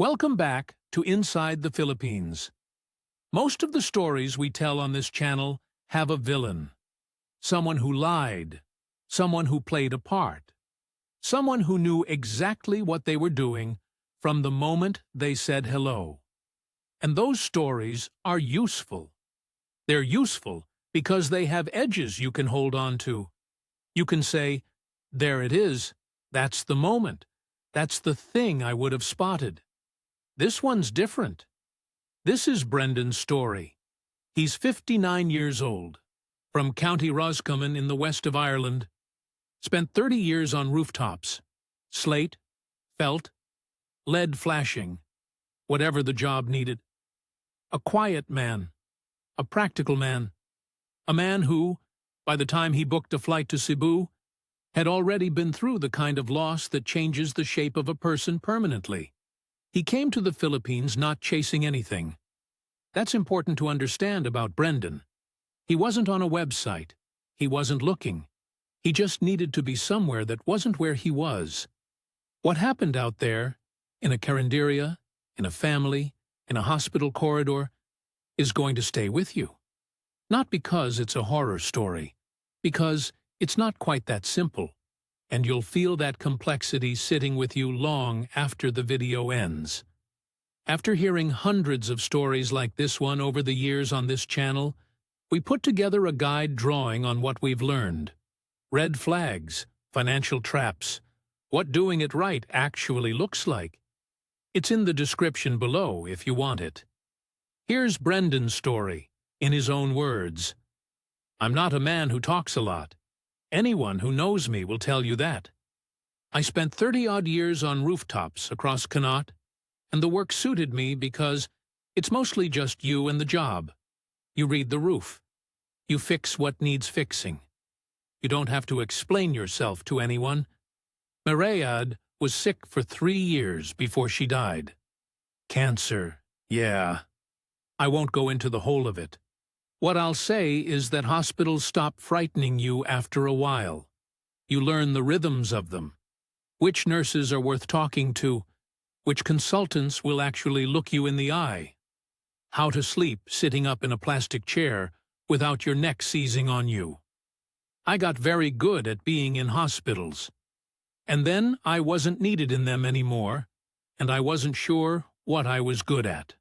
Welcome back to Inside the Philippines. Most of the stories we tell on this channel have a villain. Someone who lied, someone who played a part, someone who knew exactly what they were doing from the moment they said hello. And those stories are useful. They're useful because they have edges you can hold on to. You can say, "There it is, that's the moment, that's the thing I would have spotted." This one's different. This is Brendan's story. He's 59 years old, from County Roscommon in the west of Ireland. Spent 30 years on rooftops, slate, felt, lead flashing, whatever the job needed. A quiet man, a practical man, a man who, by the time he booked a flight to Cebu, had already been through the kind of loss that changes the shape of a person permanently. He came to the Philippines not chasing anything. That's important to understand about Brendan. He wasn't on a website. He wasn't looking. He just needed to be somewhere that wasn't where he was. What happened out there, in a carinderia, in a family, in a hospital corridor, is going to stay with you. Not because it's a horror story, because it's not quite that simple, and you'll feel that complexity sitting with you long after the video ends. After hearing hundreds of stories like this one over the years on this channel, we put together a guide drawing on what we've learned. Red flags, financial traps, what doing it right actually looks like. It's in the description below if you want it. Here's Brendan's story, in his own words. "I'm not a man who talks a lot. Anyone who knows me will tell you that. I spent 30-odd years on rooftops across Connaught, and the work suited me because it's mostly just you and the job. You read the roof. You fix what needs fixing. You don't have to explain yourself to anyone. Mariad was sick for 3 years before she died. Cancer, yeah. I won't go into the whole of it. What I'll say is that hospitals stop frightening you after a while. You learn the rhythms of them, which nurses are worth talking to, which consultants will actually look you in the eye, how to sleep sitting up in a plastic chair without your neck seizing on you. I got very good at being in hospitals. And then I wasn't needed in them anymore, and I wasn't sure what I was good at."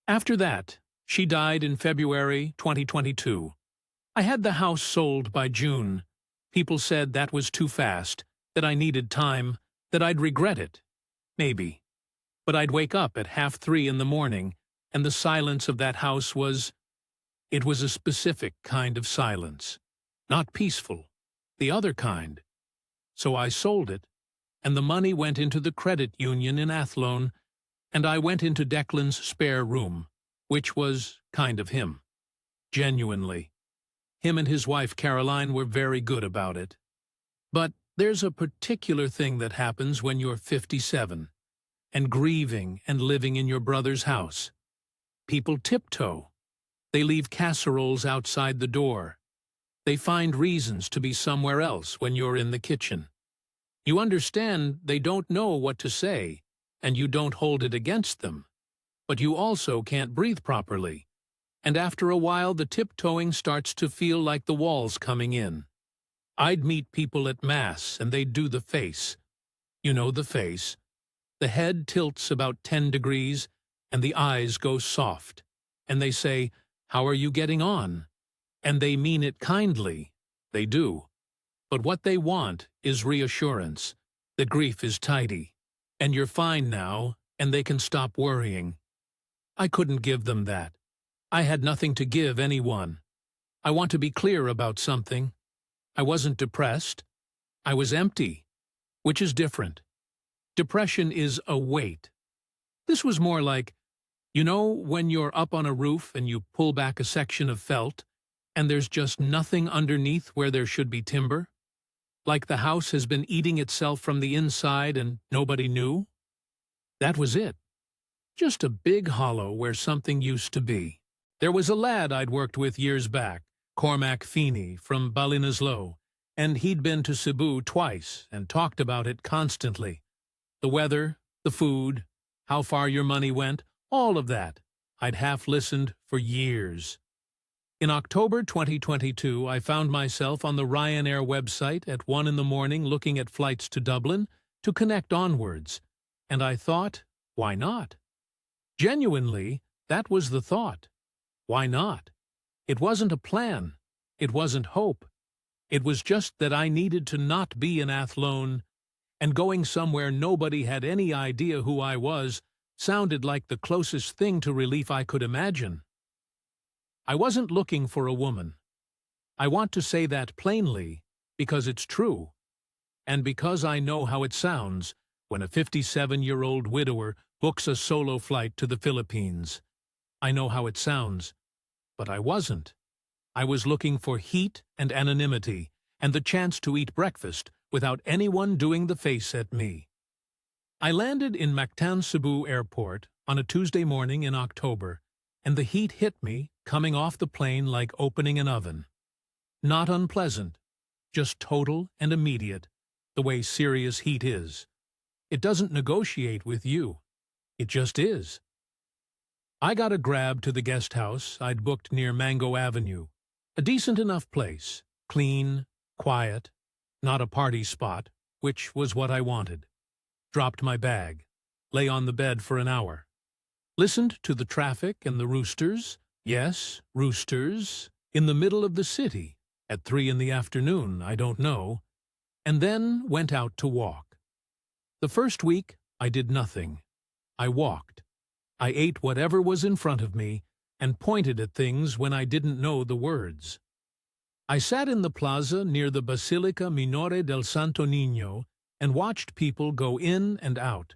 After that, she died in February 2022. I had the house sold by June. People said that was too fast, that I needed time, that I'd regret it. Maybe. But I'd wake up at 2:30 in the morning, and the silence of that house it was a specific kind of silence. Not peaceful, the other kind. So I sold it, and the money went into the credit union in Athlone, and I went into Declan's spare room, which was kind of him. Genuinely. Him and his wife Caroline were very good about it. But there's a particular thing that happens when you're 57, and grieving and living in your brother's house. People tiptoe. They leave casseroles outside the door. They find reasons to be somewhere else when you're in the kitchen. You understand they don't know what to say, and you don't hold it against them. But you also can't breathe properly, and after a while the tiptoeing starts to feel like the walls coming in. I'd meet people at Mass, and they'd do the face. You know the face. The head tilts about 10 degrees, and the eyes go soft, and they say, "How are you getting on?" And they mean it kindly. They do. But what they want is reassurance. The grief is tidy, and you're fine now, and they can stop worrying. I couldn't give them that. I had nothing to give anyone. I want to be clear about something. I wasn't depressed. I was empty, which is different. Depression is a weight. This was more like, you know when you're up on a roof and you pull back a section of felt, and there's just nothing underneath where there should be timber? Like the house has been eating itself from the inside and nobody knew? That was it. Just a big hollow where something used to be. There was a lad I'd worked with years back, Cormac Feeney from Ballinasloe, and he'd been to Cebu twice and talked about it constantly. The weather, the food, how far your money went, all of that. I'd half-listened for years. In October 2022, I found myself on the Ryanair website at 1 in the morning looking at flights to Dublin to connect onwards, and I thought, why not? Genuinely, that was the thought. Why not? It wasn't a plan. It wasn't hope. It was just that I needed to not be in Athlone, and going somewhere nobody had any idea who I was sounded like the closest thing to relief I could imagine. I wasn't looking for a woman. I want to say that plainly because it's true, and because I know how it sounds when a 57-year-old widower books a solo flight to the Philippines. I know how it sounds, but I wasn't. I was looking for heat and anonymity and the chance to eat breakfast without anyone doing the face at me. I landed in Mactan Cebu Airport on a Tuesday morning in October, and the heat hit me coming off the plane like opening an oven. Not unpleasant, just total and immediate, the way serious heat is. It doesn't negotiate with you. It just is. I got a grab to the guest house I'd booked near Mango Avenue, a decent enough place, clean, quiet, not a party spot, which was what I wanted. Dropped my bag, lay on the bed for an hour. Listened to the traffic and the roosters, yes, roosters, in the middle of the city, at 3 in the afternoon, I don't know, and then went out to walk. The first week, I did nothing. I walked. I ate whatever was in front of me and pointed at things when I didn't know the words. I sat in the plaza near the Basilica Minore del Santo Niño and watched people go in and out.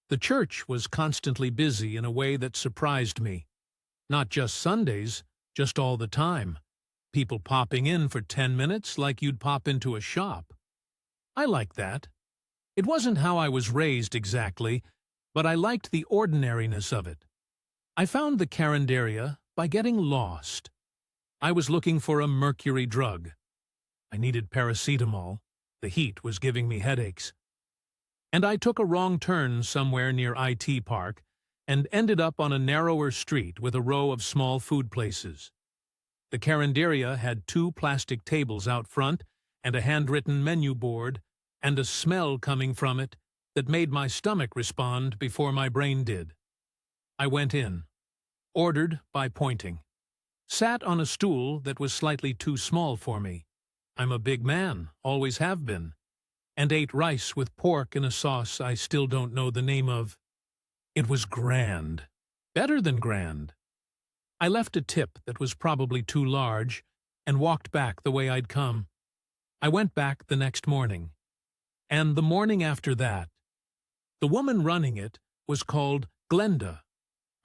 The church was constantly busy in a way that surprised me. Not just Sundays, just all the time. People popping in for 10 minutes like you'd pop into a shop. I liked that. It wasn't how I was raised exactly, but I liked the ordinariness of it. I found the Carinderia by getting lost. I was looking for a mercury drug. I needed paracetamol. The heat was giving me headaches. And I took a wrong turn somewhere near IT Park and ended up on a narrower street with a row of small food places. The Carinderia had 2 plastic tables out front and a handwritten menu board and a smell coming from it that made my stomach respond before my brain did. I went in, ordered by pointing, sat on a stool that was slightly too small for me. I'm a big man, always have been, and ate rice with pork in a sauce I still don't know the name of. It was grand. Better than grand. I left a tip that was probably too large and walked back the way I'd come. I went back the next morning. And the morning after that. The woman running it was called Glenda.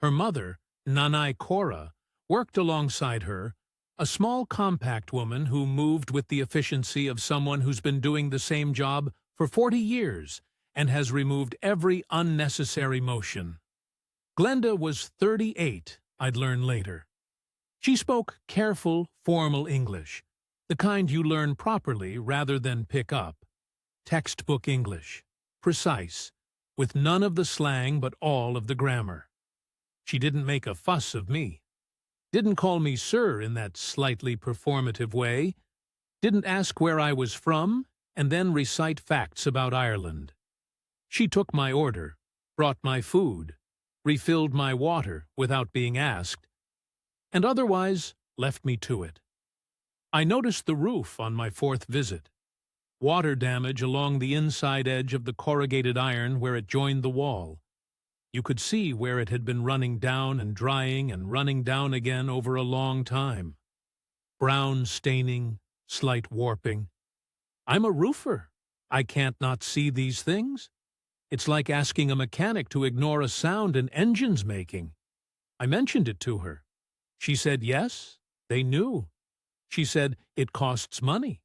Her mother, Nanay Cora, worked alongside her, a small compact woman who moved with the efficiency of someone who's been doing the same job for 40 years and has removed every unnecessary motion. Glenda was 38, I'd learn later. She spoke careful, formal English, the kind you learn properly rather than pick up. Textbook English, precise, with none of the slang but all of the grammar. She didn't make a fuss of me. Didn't call me sir in that slightly performative way. Didn't ask where I was from and then recite facts about Ireland. She took my order, brought my food, refilled my water without being asked, and otherwise left me to it. I noticed the roof on my 4th visit. Water damage along the inside edge of the corrugated iron where it joined the wall. You could see where it had been running down and drying and running down again over a long time. Brown staining, slight warping. I'm a roofer. I can't not see these things. It's like asking a mechanic to ignore a sound an engine's making. I mentioned it to her. She said yes, they knew. She said it costs money.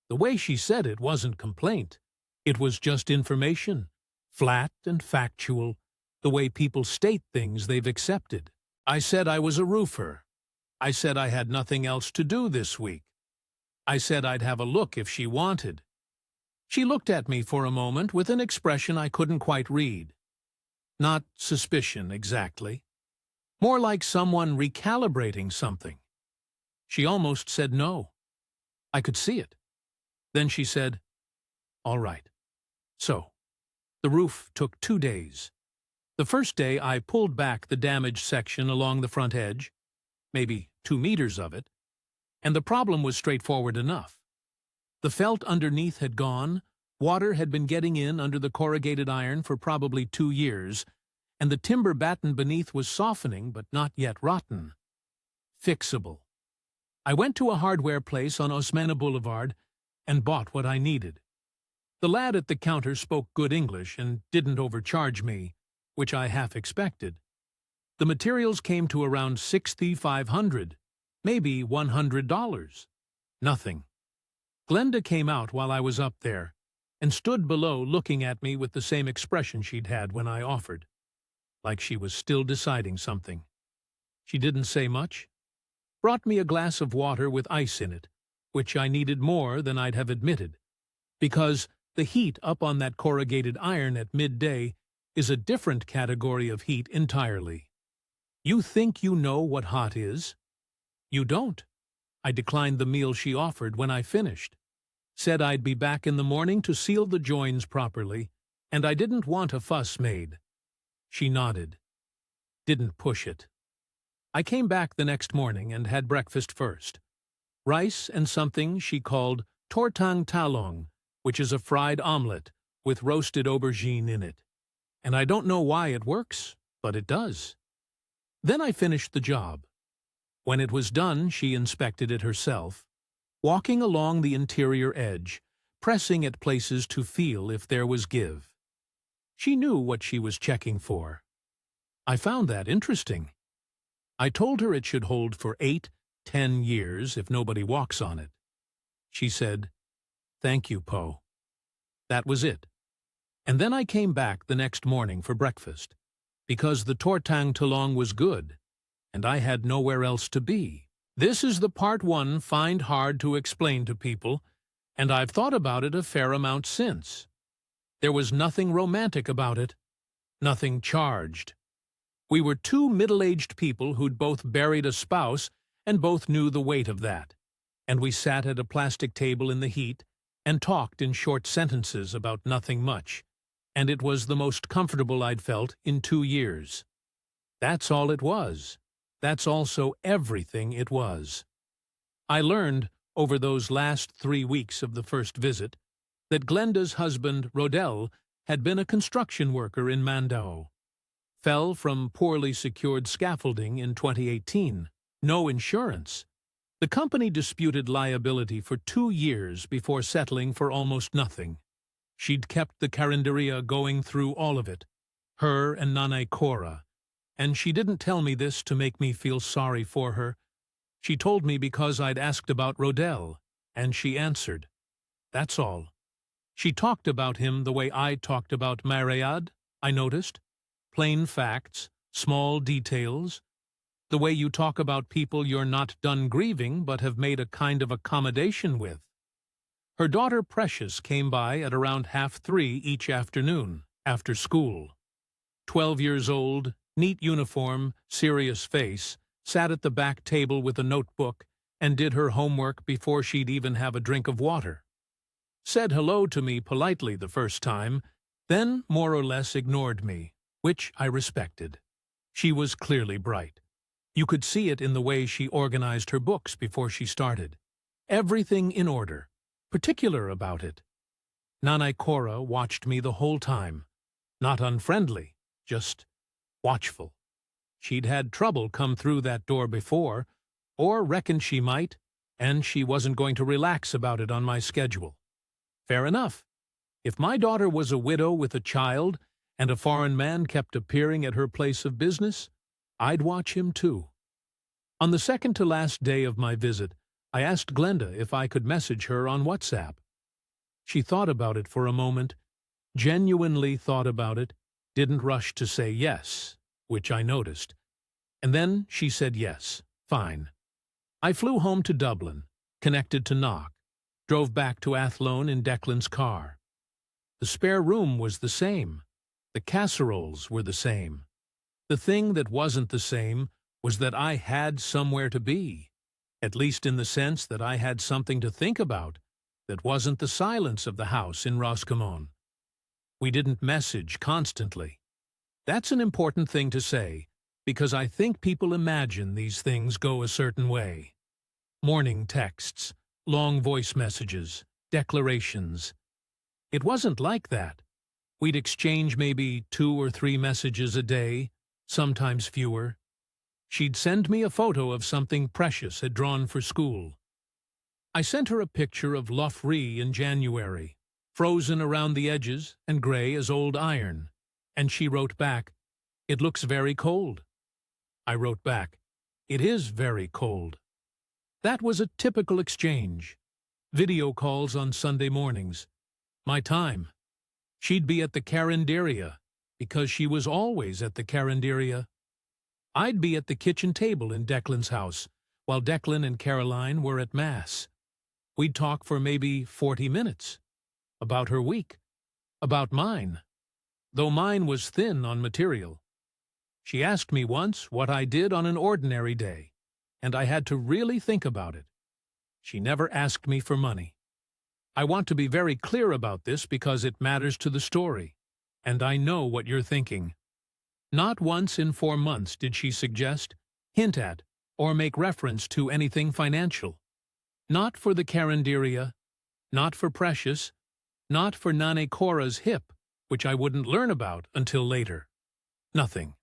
The way she said it wasn't complaint. It was just information, flat and factual, the way people state things they've accepted. I said I was a roofer. I said I had nothing else to do this week. I said I'd have a look if she wanted. She looked at me for a moment with an expression I couldn't quite read. Not suspicion, exactly. More like someone recalibrating something. She almost said no. I could see it. Then she said, "All right." So, the roof took 2 days. The first day I pulled back the damaged section along the front edge, maybe 2 meters of it, and the problem was straightforward enough. The felt underneath had gone, water had been getting in under the corrugated iron for probably 2 years, and the timber batten beneath was softening but not yet rotten. Fixable. I went to a hardware place on Osmana Boulevard and bought what I needed. The lad at the counter spoke good English and didn't overcharge me, which I half expected. The materials came to around $6,500, maybe $100. Nothing. Glenda came out while I was up there and stood below looking at me with the same expression she'd had when I offered, like she was still deciding something. She didn't say much. Brought me a glass of water with ice in it, which I needed more than I'd have admitted, because the heat up on that corrugated iron at midday is a different category of heat entirely. You think you know what hot is? You don't. I declined the meal she offered when I finished. Said I'd be back in the morning to seal the joins properly, and I didn't want a fuss made. She nodded. Didn't push it. I came back the next morning and had breakfast first. Rice and something she called tortang talong, which is a fried omelette with roasted aubergine in it. And I don't know why it works, but it does. Then I finished the job. When it was done, she inspected it herself, walking along the interior edge, pressing at places to feel if there was give. She knew what she was checking for. I found that interesting. I told her it should hold for 8-10 years if nobody walks on it. She said, "Thank you, Poe." That was it. And then I came back the next morning for breakfast, because the tortang talong was good, and I had nowhere else to be. This is the part one find hard to explain to people, and I've thought about it a fair amount since. There was nothing romantic about it, nothing charged. We were 2 middle-aged people who'd both buried a spouse and both knew the weight of that, and we sat at a plastic table in the heat and talked in short sentences about nothing much, and it was the most comfortable I'd felt in 2 years. That's all it was. That's also everything it was. I learned, over those last 3 weeks of the first visit, that Glenda's husband, Rodel, had been a construction worker in Mandao. Fell from poorly secured scaffolding in 2018. No insurance. The company disputed liability for 2 years before settling for almost nothing. She'd kept the carinderia going through all of it, her and Nanay Cora, and she didn't tell me this to make me feel sorry for her. She told me because I'd asked about Rodel, and she answered. That's all. She talked about him the way I talked about Mariad, I noticed. Plain facts, small details, the way you talk about people you're not done grieving but have made a kind of accommodation with. Her daughter Precious came by at around 2:30 each afternoon, after school. 12 years old, neat uniform, serious face, sat at the back table with a notebook and did her homework before she'd even have a drink of water. Said hello to me politely the first time, then more or less ignored me, which I respected. She was clearly bright. You could see it in the way she organized her books before she started. Everything in order, particular about it. Nanay Cora watched me the whole time. Not unfriendly, just watchful. She'd had trouble come through that door before, or reckoned she might, and she wasn't going to relax about it on my schedule. Fair enough. If my daughter was a widow with a child, and a foreign man kept appearing at her place of business, I'd watch him too. On the second to last day of my visit, I asked Glenda if I could message her on WhatsApp. She thought about it for a moment, genuinely thought about it, didn't rush to say yes, which I noticed. And then she said yes, fine. I flew home to Dublin, connected to Knock, drove back to Athlone in Declan's car. The spare room was the same. The casseroles were the same. The thing that wasn't the same was that I had somewhere to be, at least in the sense that I had something to think about that wasn't the silence of the house in Roscommon. We didn't message constantly. That's an important thing to say, because I think people imagine these things go a certain way. Morning texts, long voice messages, declarations. It wasn't like that. We'd exchange maybe 2 or 3 messages a day, sometimes fewer. She'd send me a photo of something Precious had drawn for school. I sent her a picture of Lough Ree in January, frozen around the edges and grey as old iron, and she wrote back, "It looks very cold." I wrote back, "It is very cold." That was a typical exchange. Video calls on Sunday mornings. My time. She'd be at the Carinderia, because she was always at the Carinderia. I'd be at the kitchen table in Declan's house, while Declan and Caroline were at Mass. We'd talk for maybe 40 minutes. About her week. About mine. Though mine was thin on material. She asked me once what I did on an ordinary day, and I had to really think about it. She never asked me for money. I want to be very clear about this because it matters to the story, and I know what you're thinking. Not once in 4 months did she suggest, hint at, or make reference to anything financial. Not for the Carinderia, not for Precious, not for Nane Cora's hip, which I wouldn't learn about until later. Nothing.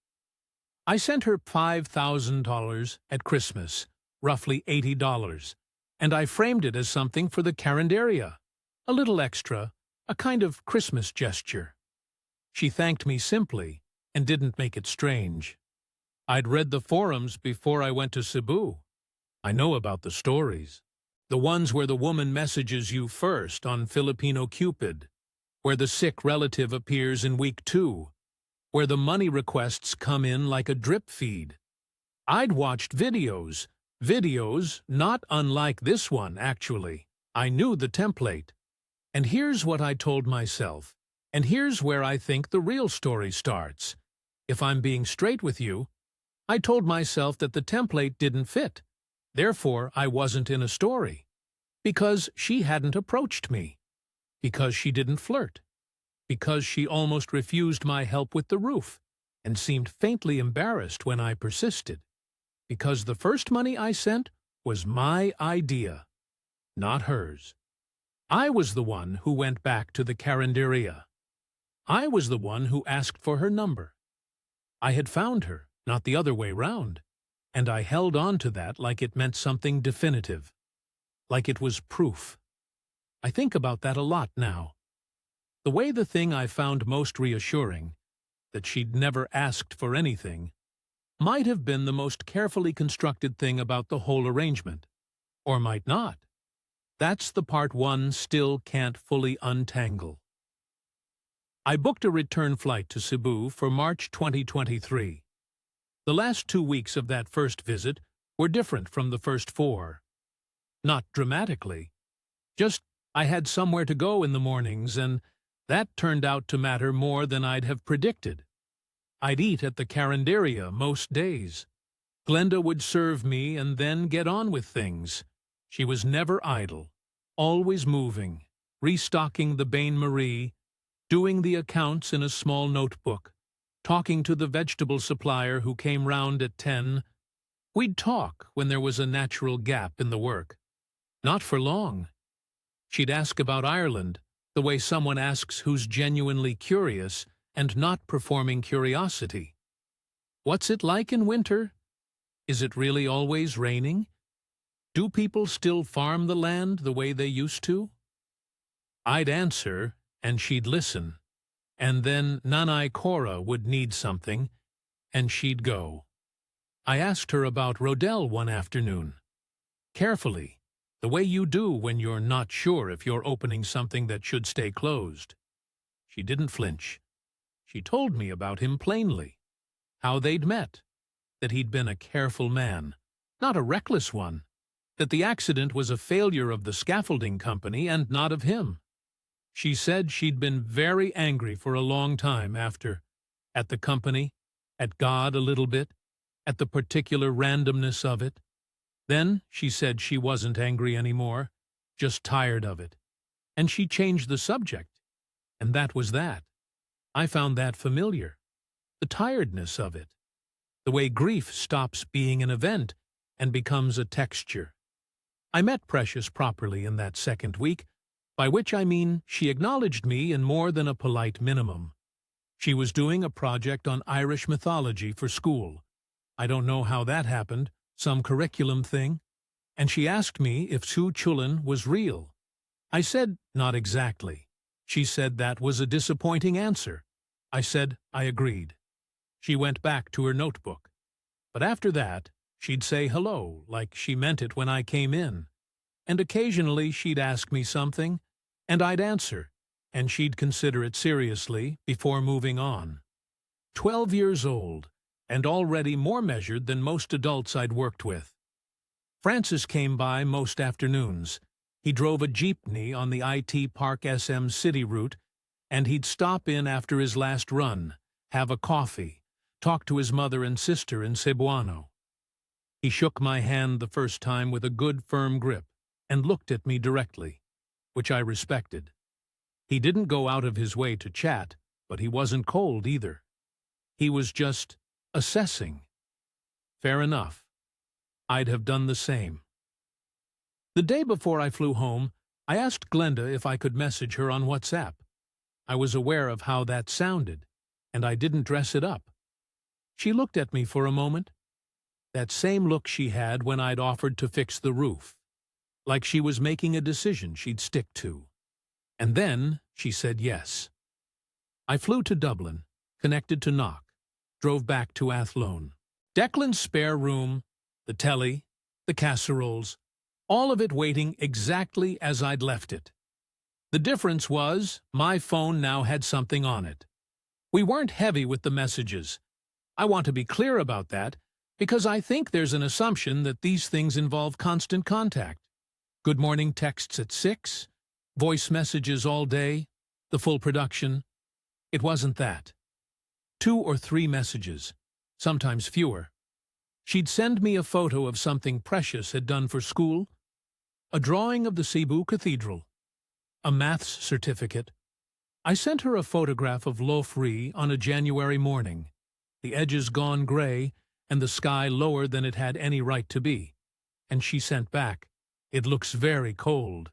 I sent her $5,000 at Christmas, roughly $80, and I framed it as something for the Carinderia, a little extra, a kind of Christmas gesture. She thanked me simply and didn't make it strange. I'd read the forums before I went to Cebu. I know about the stories. The ones where the woman messages you first on Filipino Cupid, where the sick relative appears in week 2, where the money requests come in like a drip feed. I'd watched videos not unlike this one, actually. I knew the template. And here's what I told myself, and here's where I think the real story starts. If I'm being straight with you, I told myself that the template didn't fit. Therefore, I wasn't in a story. Because she hadn't approached me. Because she didn't flirt. Because she almost refused my help with the roof, and seemed faintly embarrassed when I persisted. Because the first money I sent was my idea, not hers. I was the one who went back to the Carinderia. I was the one who asked for her number. I had found her, not the other way round, and I held on to that like it meant something definitive, like it was proof. I think about that a lot now. The way the thing I found most reassuring, that she'd never asked for anything, might have been the most carefully constructed thing about the whole arrangement, or might not. That's the part one still can't fully untangle. I booked a return flight to Cebu for March 2023. The last 2 weeks of that first visit were different from the first 4. Not dramatically. Just I had somewhere to go in the mornings, and that turned out to matter more than I'd have predicted. I'd eat at the Carinderia most days. Glenda would serve me and then get on with things. She was never idle, always moving, restocking the bain-marie, doing the accounts in a small notebook, talking to the vegetable supplier who came round at 10. We'd talk when there was a natural gap in the work. Not for long. She'd ask about Ireland, the way someone asks who's genuinely curious and not performing curiosity. What's it like in winter? Is it really always raining? Do people still farm the land the way they used to? I'd answer, and she'd listen, and then Nanay Cora would need something, and she'd go. I asked her about Rodel one afternoon. Carefully, the way you do when you're not sure if you're opening something that should stay closed. She didn't flinch. She told me about him plainly, how they'd met, that he'd been a careful man, not a reckless one, that the accident was a failure of the scaffolding company and not of him. She said she'd been very angry for a long time after at the company, at God a little bit, at the particular randomness of it. Then she said she wasn't angry anymore, just tired of it. And she changed the subject. And that was that. I found that familiar. The tiredness of it. The way grief stops being an event and becomes a texture. I met Precious properly in that second week, by which I mean she acknowledged me in more than a polite minimum. She was doing a project on Irish mythology for school. I don't know how that happened, some curriculum thing. And she asked me if Sue Chulin was real. I said, not exactly. She said that was a disappointing answer. I said I agreed. She went back to her notebook. But after that, she'd say hello, like she meant it when I came in. And occasionally she'd ask me something, and I'd answer, and she'd consider it seriously before moving on. 12 years old, and already more measured than most adults I'd worked with. Francis came by most afternoons. He drove a jeepney on the IT Park SM City route, and he'd stop in after his last run, have a coffee, talk to his mother and sister in Cebuano. He shook my hand the first time with a good firm grip and looked at me directly, which I respected. He didn't go out of his way to chat, but he wasn't cold either. He was just assessing. Fair enough. I'd have done the same. The day before I flew home, I asked Glenda if I could message her on WhatsApp. I was aware of how that sounded, and I didn't dress it up. She looked at me for a moment. That same look she had when I'd offered to fix the roof, like she was making a decision she'd stick to. And then she said yes. I flew to Dublin, connected to Knock, drove back to Athlone. Declan's spare room, the telly, the casseroles, all of it waiting exactly as I'd left it. The difference was my phone now had something on it. We weren't heavy with the messages. I want to be clear about that, because I think there's an assumption that these things involve constant contact. Good morning texts at 6, voice messages all day, the full production. It wasn't that. 2 or 3 messages, sometimes fewer. She'd send me a photo of something Precious had done for school, a drawing of the Cebu Cathedral, a maths certificate. I sent her a photograph of Lough Ree on a January morning, the edges gone gray and the sky lower than it had any right to be. And she sent back, "It looks very cold."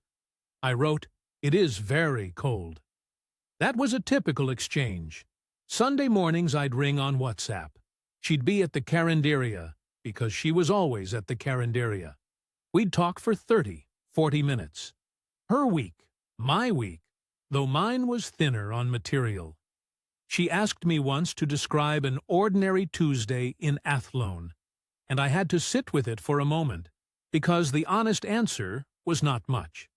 I wrote, "It is very cold." That was a typical exchange. Sunday mornings I'd ring on WhatsApp. She'd be at the Carinderia, because she was always at the Carinderia. We'd talk for 30, 40 minutes. Her week, my week, though mine was thinner on material. She asked me once to describe an ordinary Tuesday in Athlone, and I had to sit with it for a moment, because the honest answer was not much.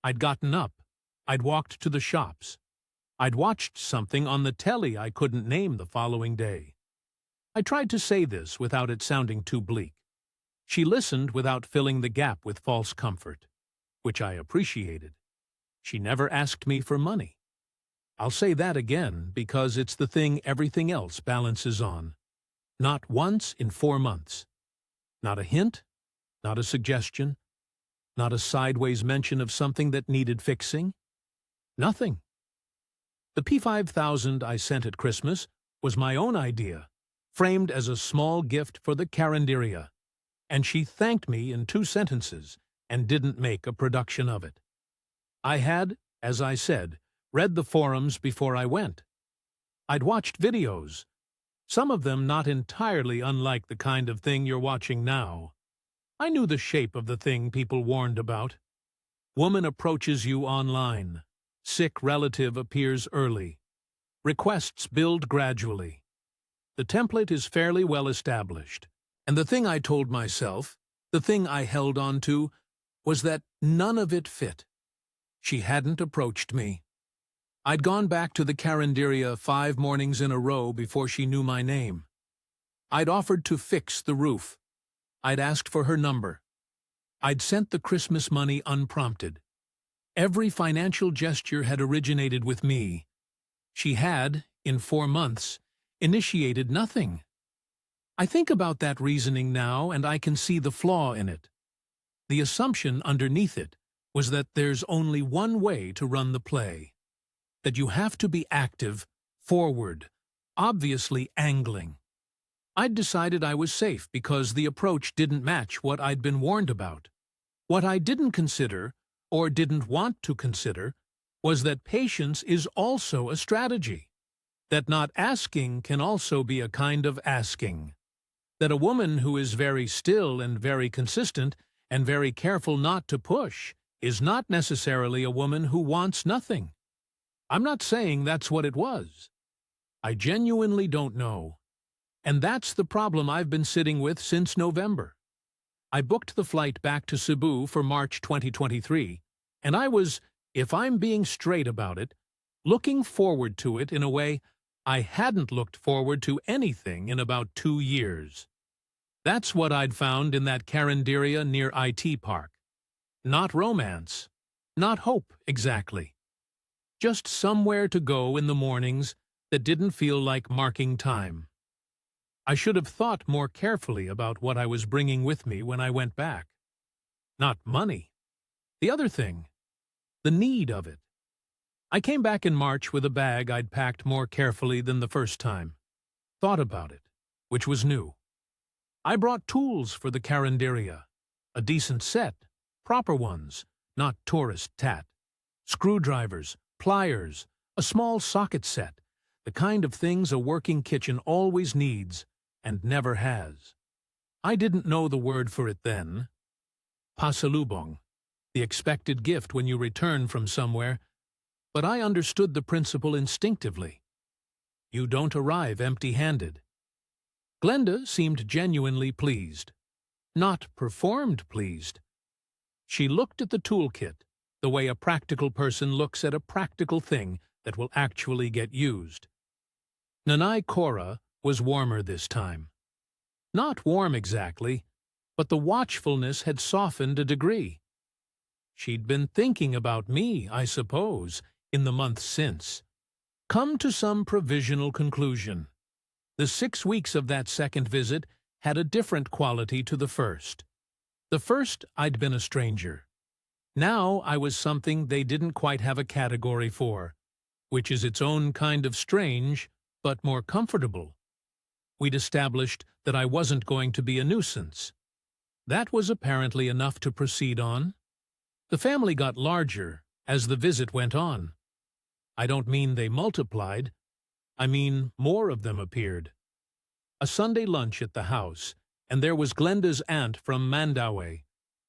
I'd gotten up. I'd walked to the shops. I'd watched something on the telly I couldn't name the following day. I tried to say this without it sounding too bleak. She listened without filling the gap with false comfort, which I appreciated. She never asked me for money. I'll say that again because it's the thing everything else balances on. Not once in 4 months. Not a hint, not a suggestion, not a sideways mention of something that needed fixing. Nothing. The P5000 I sent at Christmas was my own idea, framed as a small gift for the Carinderia, and she thanked me in 2 sentences and didn't make a production of it. I had, as I said, read the forums before I went. I'd watched videos, some of them not entirely unlike the kind of thing you're watching now. I knew the shape of the thing people warned about. Woman approaches you online. Sick relative appears early. Requests build gradually. The template is fairly well established. And the thing I told myself, the thing I held on to, was that none of it fit. She hadn't approached me. I'd gone back to the Carinderia 5 mornings in a row before she knew my name. I'd offered to fix the roof. I'd asked for her number. I'd sent the Christmas money unprompted. Every financial gesture had originated with me. She had, in 4 months, initiated nothing. I think about that reasoning now, and I can see the flaw in it. The assumption underneath it was that there's only one way to run the play. That you have to be active, forward, obviously angling. I'd decided I was safe because the approach didn't match what I'd been warned about. What I didn't consider, or didn't want to consider, was that patience is also a strategy. That not asking can also be a kind of asking. That a woman who is very still and very consistent and very careful not to push is not necessarily a woman who wants nothing. I'm not saying that's what it was. I genuinely don't know. And that's the problem I've been sitting with since November. I booked the flight back to Cebu for March 2023, and I was, if I'm being straight about it, looking forward to it in a way I hadn't looked forward to anything in about 2 years. That's what I'd found in that Carinderia near IT Park. Not romance, not hope exactly. Just somewhere to go in the mornings that didn't feel like marking time. I should have thought more carefully about what I was bringing with me when I went back. Not money. The other thing. The need of it. I came back in March with a bag I'd packed more carefully than the first time. Thought about it, which was new. I brought tools for the Carinderia. A decent set, proper ones, not tourist tat. Screwdrivers, pliers, a small socket set, the kind of things a working kitchen always needs and never has. I didn't know the word for it then. Pasalubong, the expected gift when you return from somewhere, but I understood the principle instinctively. You don't arrive empty-handed. Glenda seemed genuinely pleased. Not performed pleased. She looked at the toolkit the way a practical person looks at a practical thing that will actually get used. Nanay Cora was warmer this time. Not warm exactly, but the watchfulness had softened a degree. She'd been thinking about me, I suppose, in the months since. Come to some provisional conclusion. The 6 weeks of that second visit had a different quality to the first. The first, I'd been a stranger. Now I was something they didn't quite have a category for, which is its own kind of strange, but more comfortable. We'd established that I wasn't going to be a nuisance. That was apparently enough to proceed on. The family got larger as the visit went on. I don't mean they multiplied. I mean more of them appeared. A Sunday lunch at the house, and there was Glenda's aunt from Mandaue,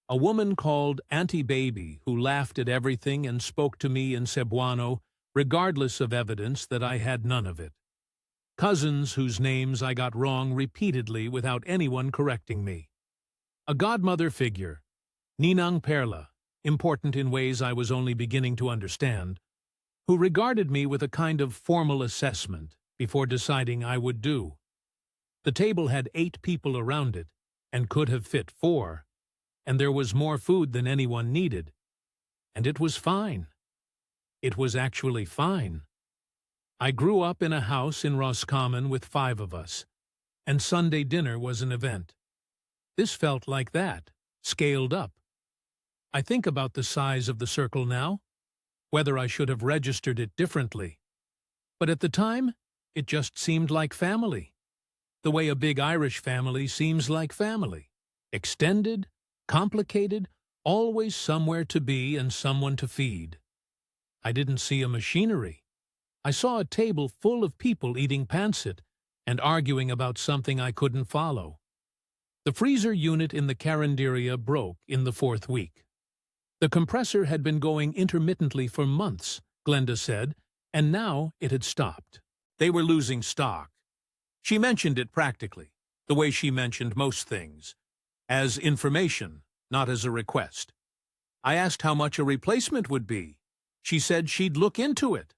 a woman called Auntie Baby who laughed at everything and spoke to me in Cebuano, regardless of evidence that I had none of it. Cousins whose names I got wrong repeatedly without anyone correcting me. A godmother figure, Ninang Perla, important in ways I was only beginning to understand, who regarded me with a kind of formal assessment before deciding I would do. The table had 8 people around it, and could have fit 4, and there was more food than anyone needed. And it was fine. It was actually fine. I grew up in a house in Roscommon with 5 of us, and Sunday dinner was an event. This felt like that, scaled up. I think about the size of the circle now, whether I should have registered it differently. But at the time, it just seemed like family. The way a big Irish family seems like family. Extended, complicated, always somewhere to be and someone to feed. I didn't see a machinery. I saw a table full of people eating pancit and arguing about something I couldn't follow. The freezer unit in the Carinderia broke in the 4th week. The compressor had been going intermittently for months, Glenda said, and now it had stopped. They were losing stock. She mentioned it practically, the way she mentioned most things, as information, not as a request. I asked how much a replacement would be. She said she'd look into it.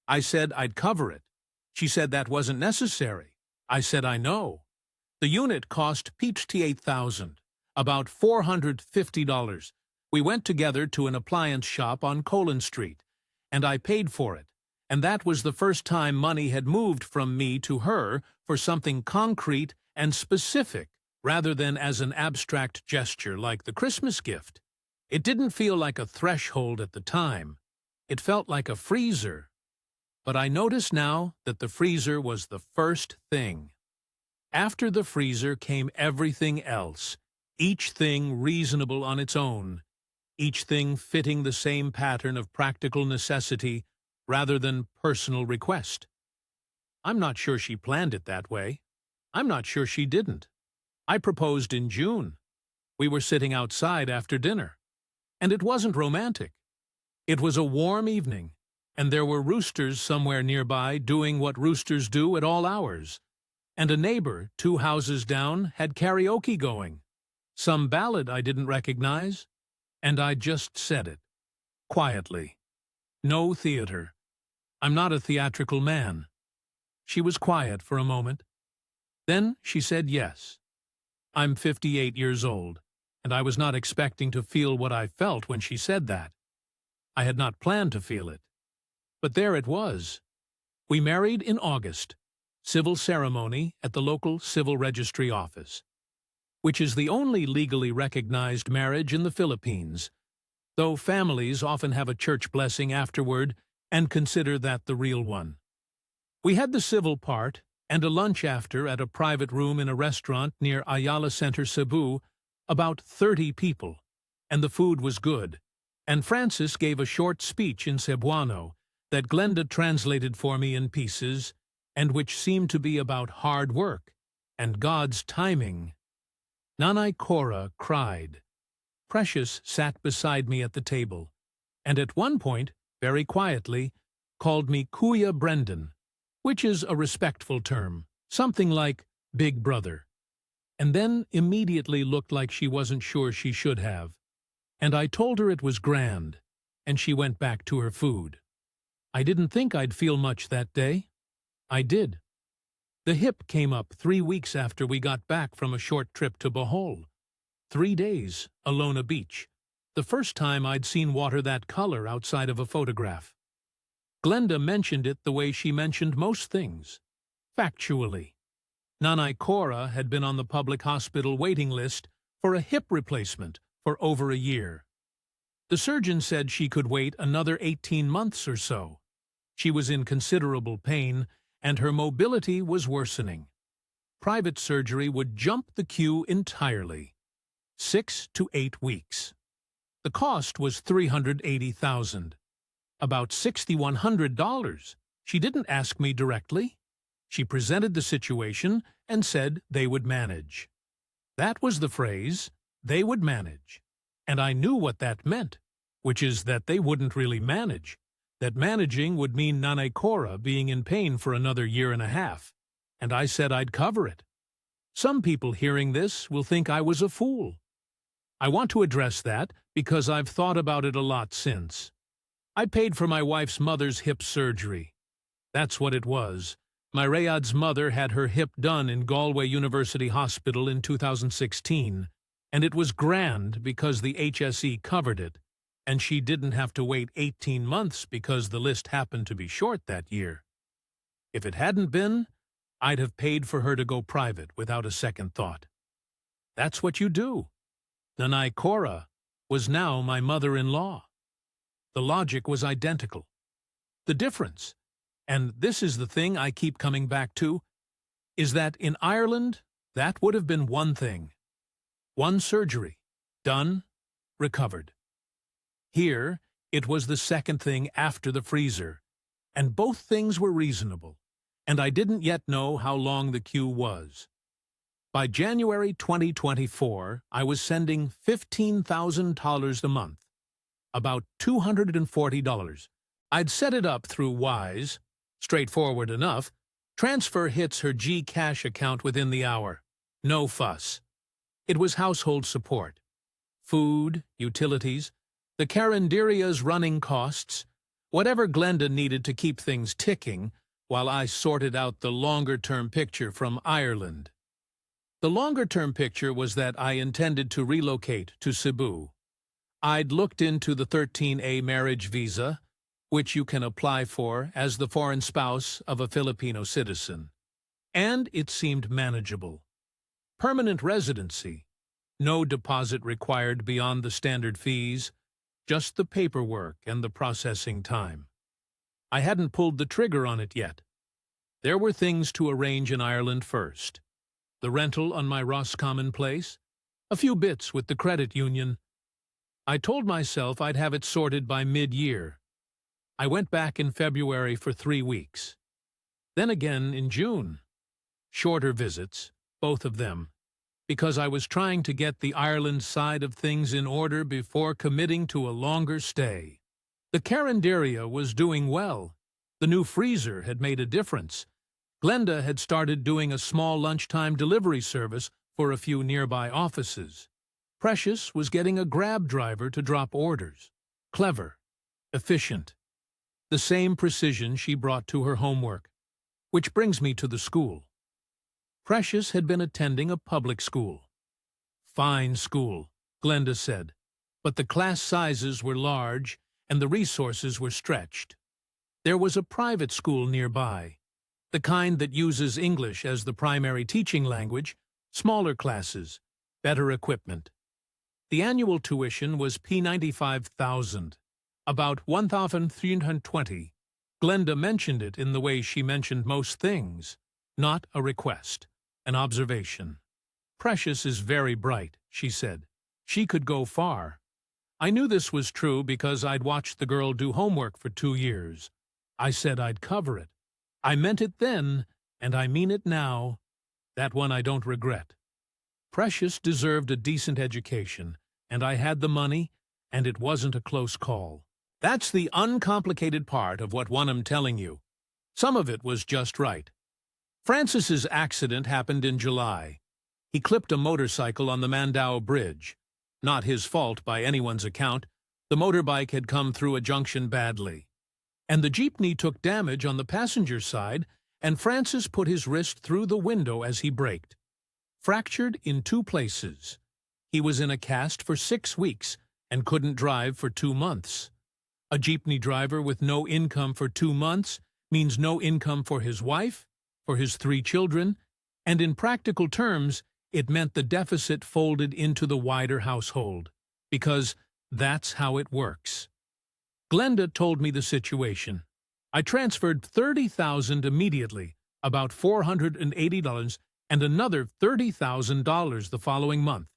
I said I'd cover it. She said that wasn't necessary. I said I know. The unit cost peachy $8,000, about $450. We went together to an appliance shop on Colin Street, and I paid for it, And that was the first time money had moved from me to her for something concrete and specific, rather than as an abstract gesture like the Christmas gift. It didn't feel like a threshold at the time. It felt like a freezer. But I notice now that the freezer was the first thing. After the freezer came everything else, each thing reasonable on its own, each thing fitting the same pattern of practical necessity rather than personal request. I'm not sure she planned it that way. I'm not sure she didn't. I proposed in June. We were sitting outside after dinner. And it wasn't romantic. It was a warm evening, and there were roosters somewhere nearby doing what roosters do at all hours. And a neighbor, 2 houses down, had karaoke going. Some ballad I didn't recognize. And I just said it. Quietly. No theater. I'm not a theatrical man. She was quiet for a moment. Then she said yes. I'm 58 years old, and I was not expecting to feel what I felt when she said that. I had not planned to feel it. But there it was. We married in August, civil ceremony at the local civil registry office, which is the only legally recognized marriage in the Philippines, though families often have a church blessing afterward and consider that the real one. We had the civil part and a lunch after at a private room in a restaurant near Ayala Center, Cebu, about 30 people, and the food was good, and Francis gave a short speech in Cebuano that Glenda translated for me in pieces, and which seemed to be about hard work and God's timing. Nanay Cora cried. Precious sat beside me at the table, and at one point, very quietly, called me Kuya Brendan, which is a respectful term, something like Big Brother, and then immediately looked like she wasn't sure she should have. And I told her it was grand, and she went back to her food. I didn't think I'd feel much that day. I did. The hip came up 3 weeks after we got back from a short trip to Bohol. 3 days, Alona Beach, the first time I'd seen water that color outside of a photograph. Glenda mentioned it the way she mentioned most things, factually. Nanay Cora had been on the public hospital waiting list for a hip replacement for over a year. The surgeon said she could wait another 18 months or so. She was in considerable pain, and her mobility was worsening. Private surgery would jump the queue entirely. 6 to 8 weeks. The cost was $380,000. About $6,100. She didn't ask me directly. She presented the situation and said they would manage. That was the phrase, they would manage. And I knew what that meant, which is that they wouldn't really manage. That managing would mean Nanay Cora being in pain for another 1.5 years. And I said I'd cover it. Some people hearing this will think I was a fool. I want to address that because I've thought about it a lot since. I paid for my wife's mother's hip surgery. That's what it was. My Rayad's mother had her hip done in Galway University Hospital in 2016, and it was grand because the HSE covered it, and she didn't have to wait 18 months because the list happened to be short that year. If it hadn't been, I'd have paid for her to go private without a second thought. That's what you do. Nanay Cora was now my mother-in-law. The logic was identical. The difference, and this is the thing I keep coming back to, is that in Ireland, that would have been one thing. One surgery, done, recovered. Here, it was the second thing after the freezer, and both things were reasonable, and I didn't yet know how long the queue was. By January 2024, I was sending $15,000 a month, about $240. I'd set it up through Wise, straightforward enough. Transfer hits her Gcash account within the hour. No fuss. It was household support. Food, utilities, the Carinderia's running costs, whatever Glenda needed to keep things ticking, while I sorted out the longer-term picture from Ireland. The longer-term picture was that I intended to relocate to Cebu. I'd looked into the 13A marriage visa, which you can apply for as the foreign spouse of a Filipino citizen. And it seemed manageable. Permanent residency. No deposit required beyond the standard fees, just the paperwork and the processing time. I hadn't pulled the trigger on it yet. There were things to arrange in Ireland first. The rental on my Roscommon place, a few bits with the credit union. I told myself I'd have it sorted by mid-year. I went back in February for 3 weeks. Then again in June. Shorter visits, both of them, because I was trying to get the Ireland side of things in order before committing to a longer stay. The Carinderia was doing well. The new freezer had made a difference. Glenda had started doing a small lunchtime delivery service for a few nearby offices. Precious was getting a Grab driver to drop orders. Clever. Efficient. The same precision she brought to her homework. Which brings me to the school. Precious had been attending a public school. Fine school, Glenda said, but the class sizes were large and the resources were stretched. There was a private school nearby, the kind that uses English as the primary teaching language, smaller classes, better equipment. The annual tuition was P95,000, about 1,320. Glenda mentioned it in the way she mentioned most things, not a request, an observation. Precious is very bright, she said. She could go far. I knew this was true because I'd watched the girl do homework for 2 years. I said I'd cover it. I meant it then, and I mean it now. That one I don't regret. Precious deserved a decent education, and I had the money, and it wasn't a close call. That's the uncomplicated part of what I'm telling you. Some of it was just right. Francis's accident happened in July. He clipped a motorcycle on the Mandaue Bridge. Not his fault by anyone's account. The motorbike had come through a junction badly. And the jeepney took damage on the passenger side, and Francis put his wrist through the window as he braked. Fractured in 2 places. He was in a cast for 6 weeks and couldn't drive for 2 months. A jeepney driver with no income for 2 months means no income for his wife, for his 3 children, and in practical terms, it meant the deficit folded into the wider household, because that's how it works. Glenda told me the situation. I transferred $30,000 immediately, about $480, and another $30,000 the following month.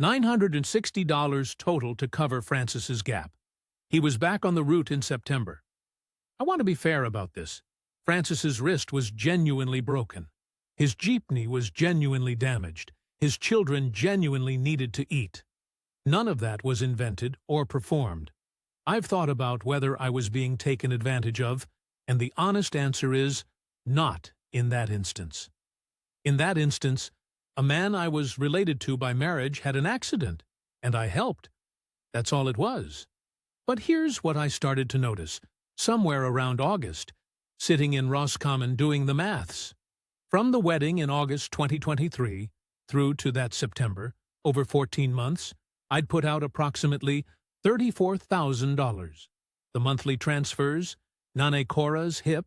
$960 total to cover Francis's gap. He was back on the route in September. I want to be fair about this. Francis's wrist was genuinely broken. His jeepney was genuinely damaged. His children genuinely needed to eat. None of that was invented or performed. I've thought about whether I was being taken advantage of, and the honest answer is not in that instance. In that instance, a man I was related to by marriage had an accident, and I helped. That's all it was. But here's what I started to notice, somewhere around August, sitting in Roscommon doing the maths. From the wedding in August 2023 through to that September, over 14 months, I'd put out approximately $34,000. The monthly transfers, Nane Cora's hip,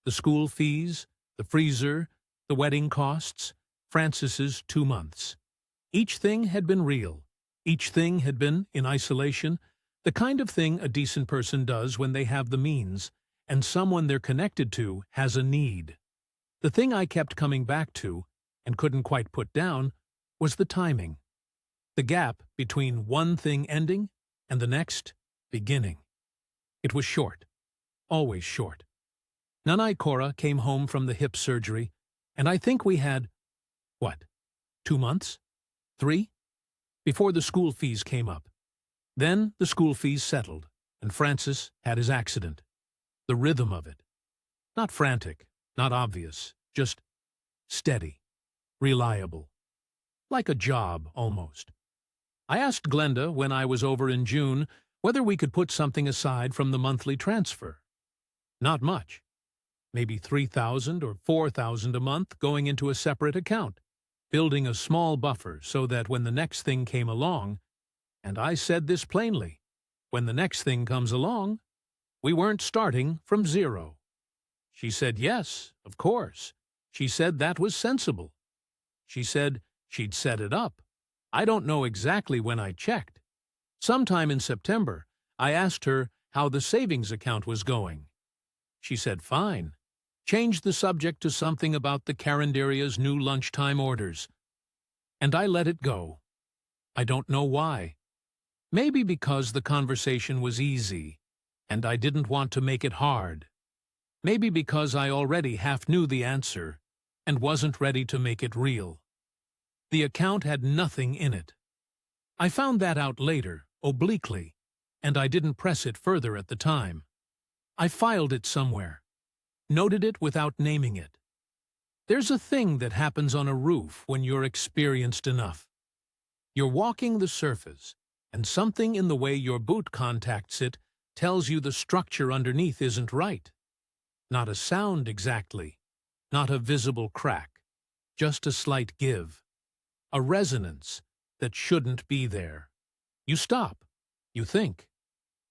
the school fees, the freezer, the wedding costs, Francis's 2 months. Each thing had been real. Each thing had been in isolation, the kind of thing a decent person does when they have the means, and someone they're connected to has a need. The thing I kept coming back to, and couldn't quite put down, was the timing. The gap between one thing ending and the next beginning. It was short. Always short. Nanay Cora came home from the hip surgery, and I think we had, 2 months? 3? Before the school fees came up. Then the school fees settled, and Francis had his accident. The rhythm of it. Not frantic, not obvious, just steady, reliable. Like a job, almost. I asked Glenda when I was over in June whether we could put something aside from the monthly transfer. Not much. Maybe $3,000 or $4,000 a month going into a separate account, building a small buffer so that when the next thing came along, and I said this plainly, when the next thing comes along, We weren't starting from zero. She said yes, of course. She said that was sensible. She said she'd set it up. I don't know exactly when I checked. Sometime in September, I asked her how the savings account was going. She said fine. Changed the subject to something about the Carinderia's new lunchtime orders. And I let it go. I don't know why. Maybe because the conversation was easy, and I didn't want to make it hard. Maybe because I already half knew the answer and wasn't ready to make it real. The account had nothing in it. I found that out later, obliquely, and I didn't press it further at the time. I filed it somewhere, noted it without naming it. There's a thing that happens on a roof when you're experienced enough. You're walking the surface, and something in the way your boot contacts it tells you the structure underneath isn't right. Not a sound exactly, not a visible crack, just a slight give, a resonance that shouldn't be there. You stop, you think,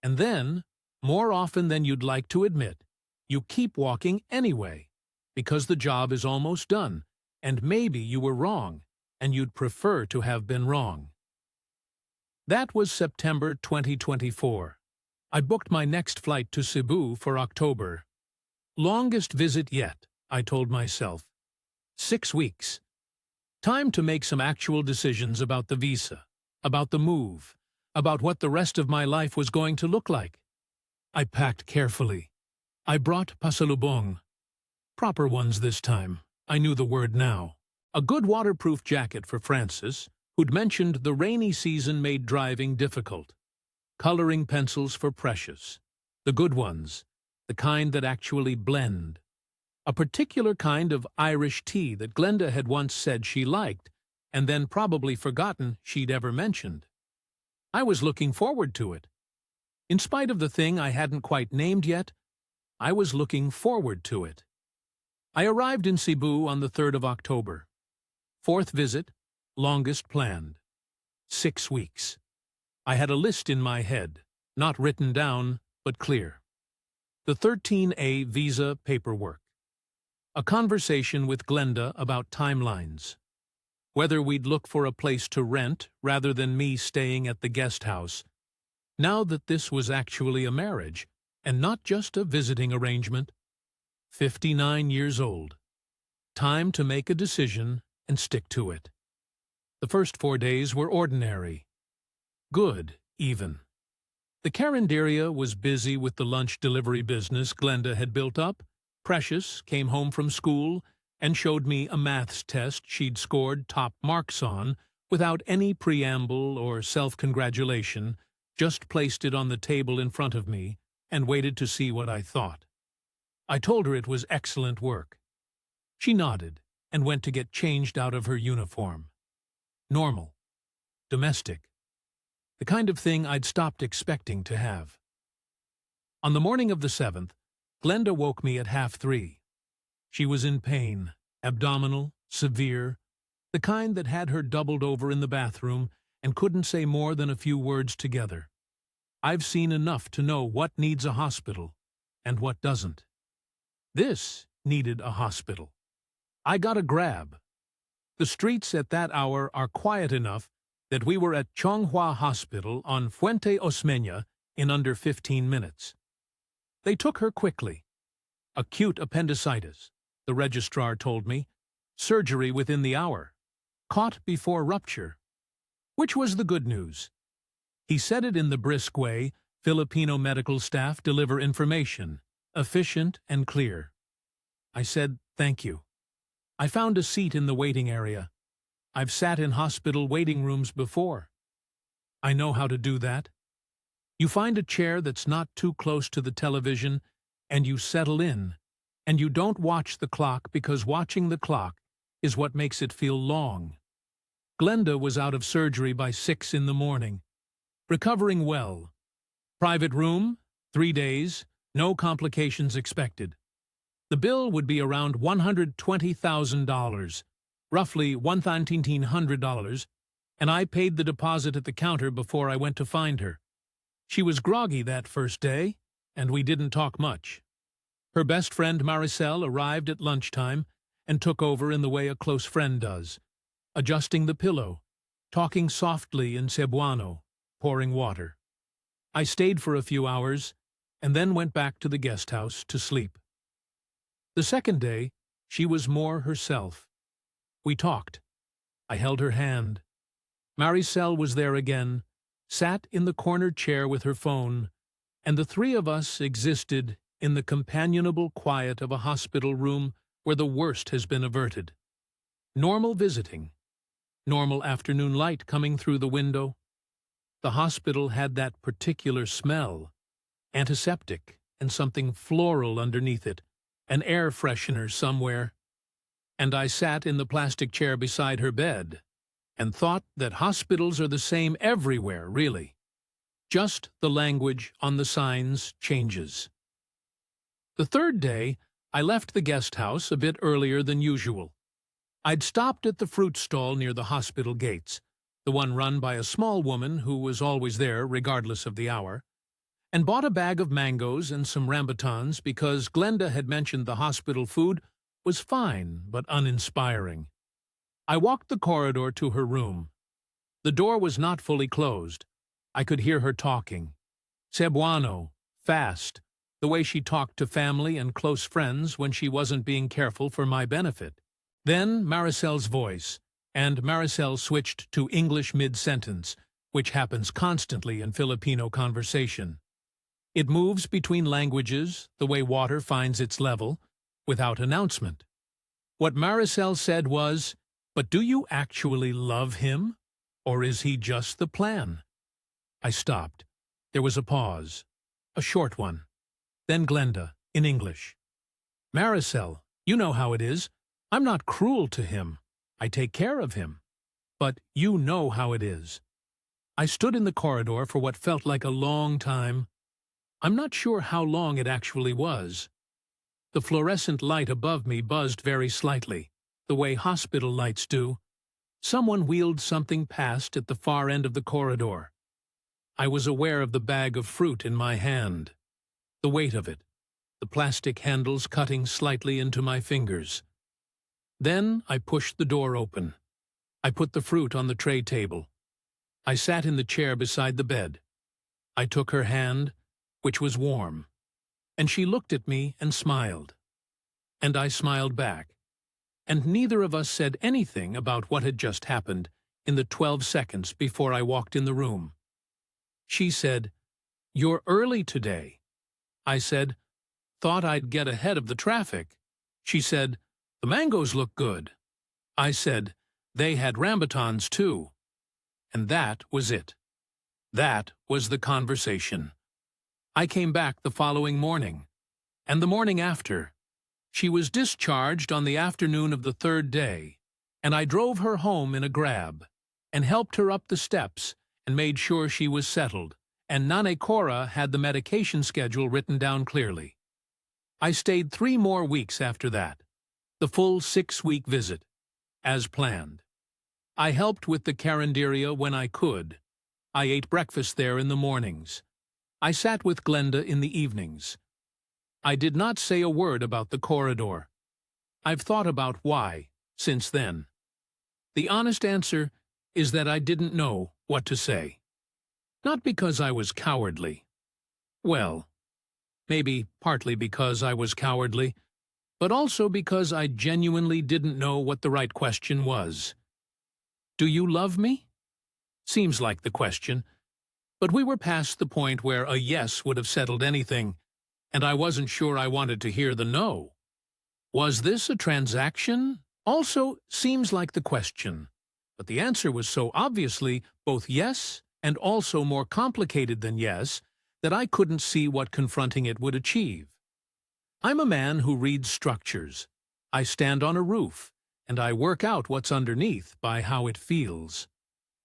and then, more often than you'd like to admit, you keep walking anyway, because the job is almost done, and maybe you were wrong, and you'd prefer to have been wrong. That was September 2024. I booked my next flight to Cebu for October. Longest visit yet, I told myself. 6 weeks. Time to make some actual decisions about the visa, about the move, about what the rest of my life was going to look like. I packed carefully. I brought pasalubong. Proper ones this time. I knew the word now. A good waterproof jacket for Francis, who'd mentioned the rainy season made driving difficult. Coloring pencils for Precious. The good ones, the kind that actually blend. A particular kind of Irish tea that Glenda had once said she liked, and then probably forgotten she'd ever mentioned. I was looking forward to it. In spite of the thing I hadn't quite named yet, I was looking forward to it. I arrived in Cebu on the 3rd of October. 4th visit, longest planned. 6 weeks. I had a list in my head, not written down, but clear. The 13A visa paperwork. A conversation with Glenda about timelines. Whether we'd look for a place to rent rather than me staying at the guest house. Now that this was actually a marriage, and not just a visiting arrangement. 59 years old. Time to make a decision and stick to it. The first 4 days were ordinary. Good, even. The Carinderia was busy with the lunch delivery business Glenda had built up. Precious came home from school and showed me a maths test she'd scored top marks on without any preamble or self-congratulation, just placed it on the table in front of me and waited to see what I thought. I told her it was excellent work. She nodded and went to get changed out of her uniform. Normal. Domestic. The kind of thing I'd stopped expecting to have. On the morning of the 7th, Glenda woke me at 2:30. She was in pain, abdominal, severe, the kind that had her doubled over in the bathroom and couldn't say more than a few words together. I've seen enough to know what needs a hospital and what doesn't. This needed a hospital. I got a grab. The streets at that hour are quiet enough that we were at Chonghua Hospital on Fuente Osmeña in under 15 minutes. They took her quickly. Acute appendicitis, the registrar told me. Surgery within the hour. Caught before rupture. Which was the good news. He said it in the brisk way Filipino medical staff deliver information, efficient and clear. I said, thank you. I found a seat in the waiting area. I've sat in hospital waiting rooms before. I know how to do that. You find a chair that's not too close to the television, and you settle in, and you don't watch the clock because watching the clock is what makes it feel long. Glenda was out of surgery by 6 in the morning. Recovering well. Private room, 3 days, no complications expected. The bill would be around $120,000, roughly $1,900, and I paid the deposit at the counter before I went to find her. She was groggy that first day, and we didn't talk much. Her best friend Maricel arrived at lunchtime and took over in the way a close friend does, adjusting the pillow, talking softly in Cebuano, pouring water. I stayed for a few hours and then went back to the guest house to sleep. The second day, she was more herself. We talked. I held her hand. Maricel was there again, sat in the corner chair with her phone, and the three of us existed in the companionable quiet of a hospital room where the worst has been averted. Normal visiting. Normal afternoon light coming through the window. The hospital had that particular smell, antiseptic and something floral underneath it, an air freshener somewhere. And I sat in the plastic chair beside her bed and thought that hospitals are the same everywhere, really. Just the language on the signs changes. The third day, I left the guest house a bit earlier than usual. I'd stopped at the fruit stall near the hospital gates, the one run by a small woman who was always there regardless of the hour, and bought a bag of mangoes and some rambutans because Glenda had mentioned the hospital food was fine but uninspiring. I walked the corridor to her room. The door was not fully closed. I could hear her talking. Cebuano, fast, the way she talked to family and close friends when she wasn't being careful for my benefit. Then Maricel's voice, and Maricel switched to English mid-sentence, which happens constantly in Filipino conversation. It moves between languages, the way water finds its level, without announcement. What Maricel said was, "But do you actually love him? Or is he just the plan?" I stopped. There was a pause, a short one. Then Glenda, in English. "Maricel, you know how it is. I'm not cruel to him. I take care of him. But you know how it is." I stood in the corridor for what felt like a long time. I'm not sure how long it actually was. The fluorescent light above me buzzed very slightly, the way hospital lights do. Someone wheeled something past at the far end of the corridor. I was aware of the bag of fruit in my hand, the weight of it, the plastic handles cutting slightly into my fingers. Then I pushed the door open. I put the fruit on the tray table. I sat in the chair beside the bed. I took her hand, which was warm, and she looked at me and smiled. And I smiled back. And neither of us said anything about what had just happened in the 12 seconds before I walked in the room. She said, "You're early today." I said, "Thought I'd get ahead of the traffic." She said, "The mangoes look good." I said, "They had rambutans too." And that was it. That was the conversation. I came back the following morning, and the morning after. She was discharged on the afternoon of the third day, and I drove her home in a grab, and helped her up the steps, and made sure she was settled, and Nane Cora had the medication schedule written down clearly. I stayed 3 more weeks after that, the full 6-week visit, as planned. I helped with the carinderia when I could. I ate breakfast there in the mornings. I sat with Glenda in the evenings. I did not say a word about the corridor. I've thought about why since then. The honest answer is that I didn't know what to say. Not because I was cowardly. Well, maybe partly because I was cowardly, but also because I genuinely didn't know what the right question was. Do you love me? Seems like the question, but we were past the point where a yes would have settled anything, and I wasn't sure I wanted to hear the no. Was this a transaction? Also seems like the question, but the answer was so obviously both yes and also more complicated than yes that I couldn't see what confronting it would achieve. I'm a man who reads structures. I stand on a roof, and I work out what's underneath by how it feels.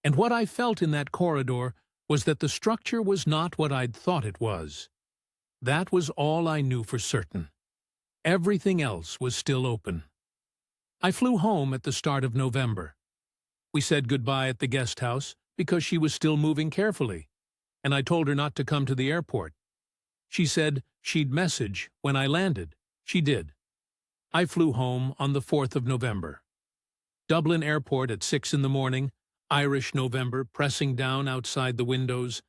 And what I felt in that corridor was that the structure was not what I'd thought it was. That was all I knew for certain. Everything else was still open. I flew home at the start of November. We said goodbye at the guest house because she was still moving carefully, and I told her not to come to the airport. She said she'd message when I landed. She did. I flew home on the 4th of November. Dublin Airport at 6 in the morning, Irish November pressing down outside the windows.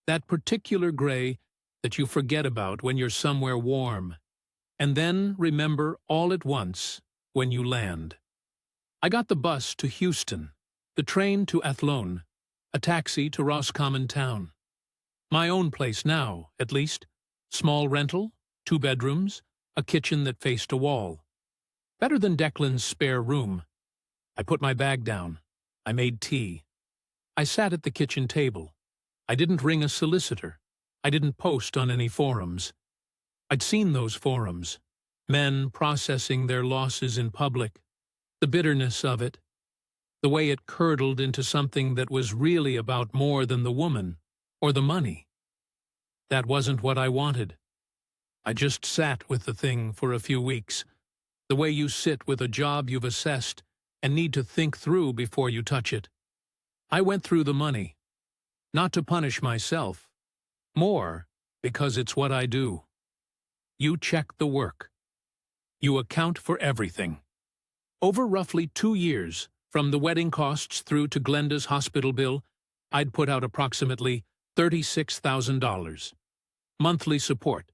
That particular gray that you forget about when you're somewhere warm, and then remember all at once when you land. I got the bus to Houston, the train to Athlone, a taxi to Roscommon Town. My own place now, at least. Small rental, 2 bedrooms, a kitchen that faced a wall. Better than Declan's spare room. I put my bag down. I made tea. I sat at the kitchen table. I didn't ring a solicitor. I didn't post on any forums. I'd seen those forums. Men processing their losses in public. The bitterness of it. The way it curdled into something that was really about more than the woman or the money. That wasn't what I wanted. I just sat with the thing for a few weeks, the way you sit with a job you've assessed and need to think through before you touch it. I went through the money, not to punish myself, more because it's what I do. You check the work. You account for everything. Over roughly 2 years, from the wedding costs through to Glenda's hospital bill, I'd put out approximately $36,000. Monthly support,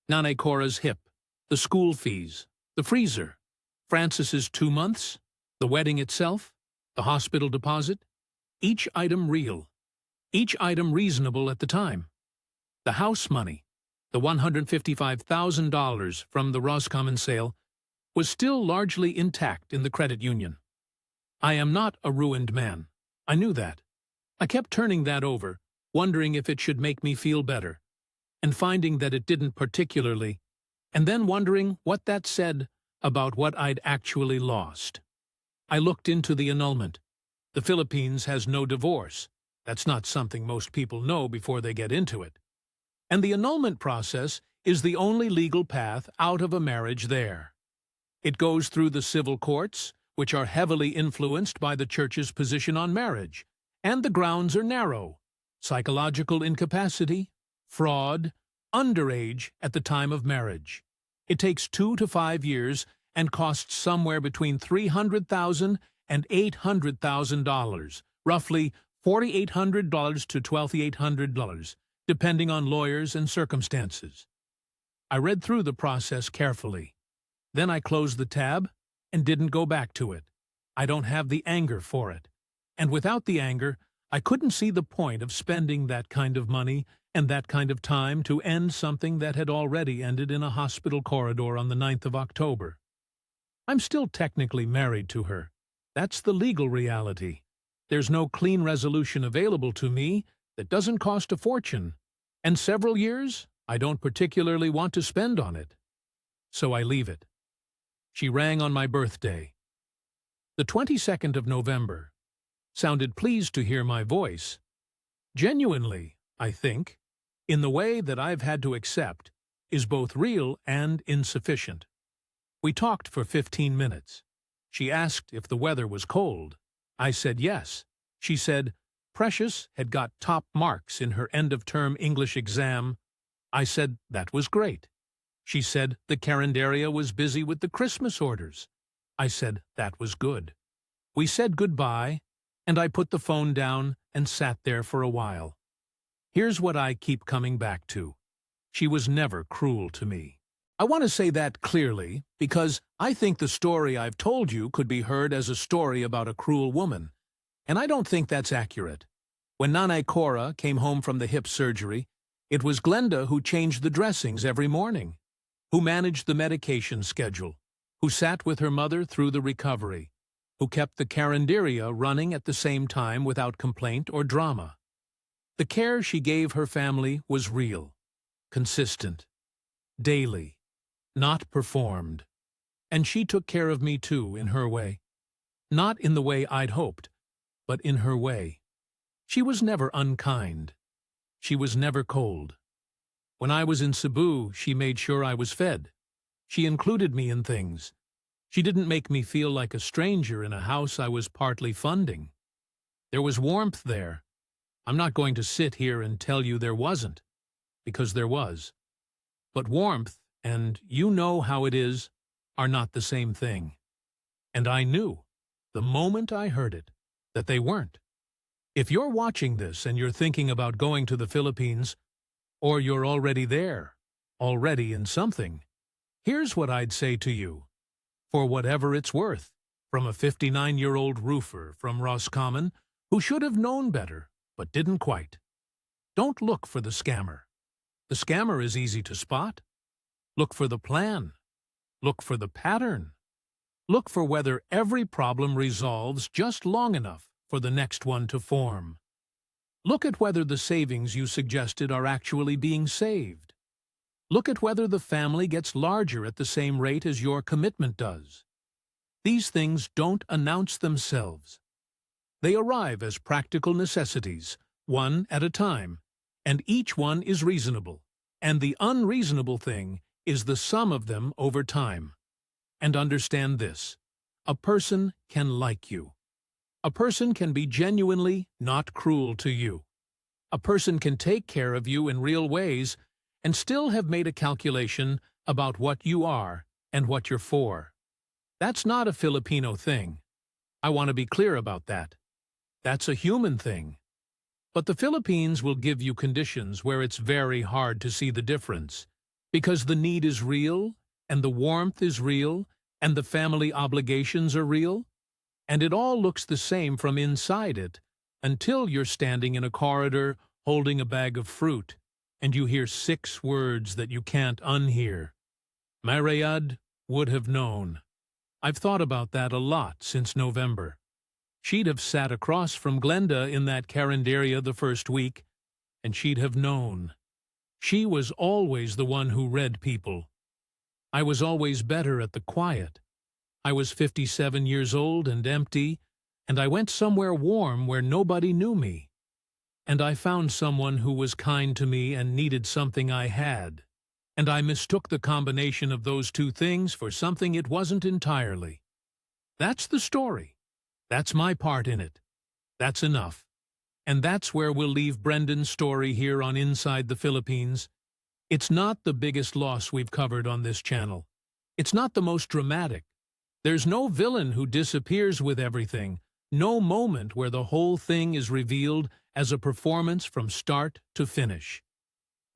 Nane Cora's hip, the school fees, the freezer, Francis's 2 months, the wedding itself, the hospital deposit, each item real, each item reasonable at the time. The house money, the $155,000 from the Roscommon sale, was still largely intact in the credit union. I am not a ruined man. I knew that. I kept turning that over, wondering if it should make me feel better, and finding that it didn't particularly, and then wondering what that said about what I'd actually lost. I looked into the annulment. The Philippines has no divorce. That's not something most people know before they get into it. And the annulment process is the only legal path out of a marriage there. It goes through the civil courts, which are heavily influenced by the church's position on marriage, and the grounds are narrow: psychological incapacity, fraud, underage at the time of marriage. It takes 2 to 5 years and costs somewhere between $300,000 and $800,000, roughly $4,800 to $12,800, depending on lawyers and circumstances. I read through the process carefully. Then I closed the tab and didn't go back to it. I don't have the anger for it. And without the anger, I couldn't see the point of spending that kind of money and that kind of time to end something that had already ended in a hospital corridor on the 9th of October. I'm still technically married to her. That's the legal reality. There's no clean resolution available to me that doesn't cost a fortune, and several years I don't particularly want to spend on it. So I leave it. She rang on my birthday. The 22nd of November. Sounded pleased to hear my voice. Genuinely, I think, in the way that I've had to accept, is both real and insufficient. We talked for 15 minutes. She asked if the weather was cold. I said yes. She said Precious had got top marks in her end-of-term English exam. I said that was great. She said the Carinderia was busy with the Christmas orders. I said that was good. We said goodbye, and I put the phone down and sat there for a while. Here's what I keep coming back to. She was never cruel to me. I want to say that clearly because I think the story I've told you could be heard as a story about a cruel woman, and I don't think that's accurate. When Nane Cora came home from the hip surgery, it was Glenda who changed the dressings every morning, who managed the medication schedule, who sat with her mother through the recovery, who kept the Carinderia running at the same time without complaint or drama. The care she gave her family was real, consistent, daily, not performed. And she took care of me too, in her way. Not in the way I'd hoped, but in her way. She was never unkind. She was never cold. When I was in Cebu, she made sure I was fed. She included me in things. She didn't make me feel like a stranger in a house I was partly funding. There was warmth there. I'm not going to sit here and tell you there wasn't, because there was. But warmth, and you know how it is, are not the same thing. And I knew, the moment I heard it, that they weren't. If you're watching this and you're thinking about going to the Philippines, or you're already there, already in something, here's what I'd say to you. For whatever it's worth, from a 59-year-old roofer from Roscommon who should have known better, but didn't quite. Don't look for the scammer. The scammer is easy to spot. Look for the plan. Look for the pattern. Look for whether every problem resolves just long enough for the next one to form. Look at whether the savings you suggested are actually being saved. Look at whether the family gets larger at the same rate as your commitment does. These things don't announce themselves. They arrive as practical necessities, one at a time, and each one is reasonable, and the unreasonable thing is the sum of them over time. And understand this: a person can like you. A person can be genuinely not cruel to you. A person can take care of you in real ways and still have made a calculation about what you are and what you're for. That's not a Filipino thing. I want to be clear about that. That's a human thing. But the Philippines will give you conditions where it's very hard to see the difference, because the need is real, and the warmth is real, and the family obligations are real, and it all looks the same from inside it, until you're standing in a corridor holding a bag of fruit, and you hear 6 words that you can't unhear. Mariad would have known. I've thought about that a lot since November. She'd have sat across from Glenda in that carinderia the first week, and she'd have known. She was always the one who read people. I was always better at the quiet. I was 57 years old and empty, and I went somewhere warm where nobody knew me. And I found someone who was kind to me and needed something I had. And I mistook the combination of those two things for something it wasn't entirely. That's the story. That's my part in it. That's enough. And that's where we'll leave Brendan's story here on Inside the Philippines. It's not the biggest loss we've covered on this channel. It's not the most dramatic. There's no villain who disappears with everything, no moment where the whole thing is revealed as a performance from start to finish.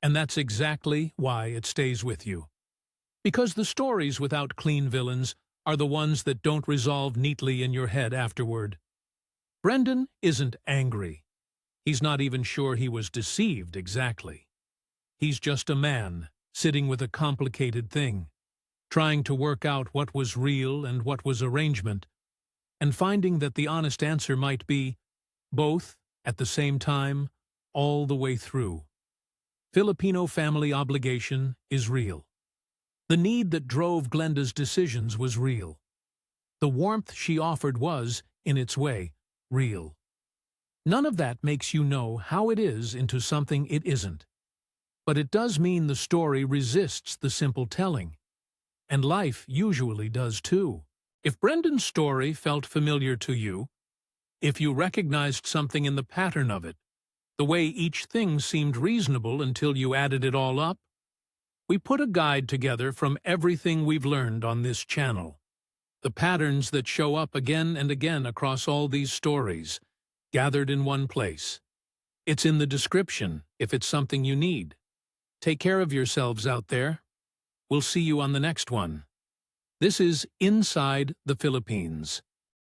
And that's exactly why it stays with you. Because the stories without clean villains are the ones that don't resolve neatly in your head afterward. Brendan isn't angry. He's not even sure he was deceived exactly. He's just a man sitting with a complicated thing, trying to work out what was real and what was arrangement, and finding that the honest answer might be both at the same time, all the way through. Filipino family obligation is real. The need that drove Glenda's decisions was real. The warmth she offered was, in its way, real. None of that makes you know how it is into something it isn't. But it does mean the story resists the simple telling. And life usually does too. If Brendan's story felt familiar to you, if you recognized something in the pattern of it, the way each thing seemed reasonable until you added it all up, we put a guide together from everything we've learned on this channel. The patterns that show up again and again across all these stories, gathered in one place. It's in the description if it's something you need. Take care of yourselves out there. We'll see you on the next one. This is Inside the Philippines.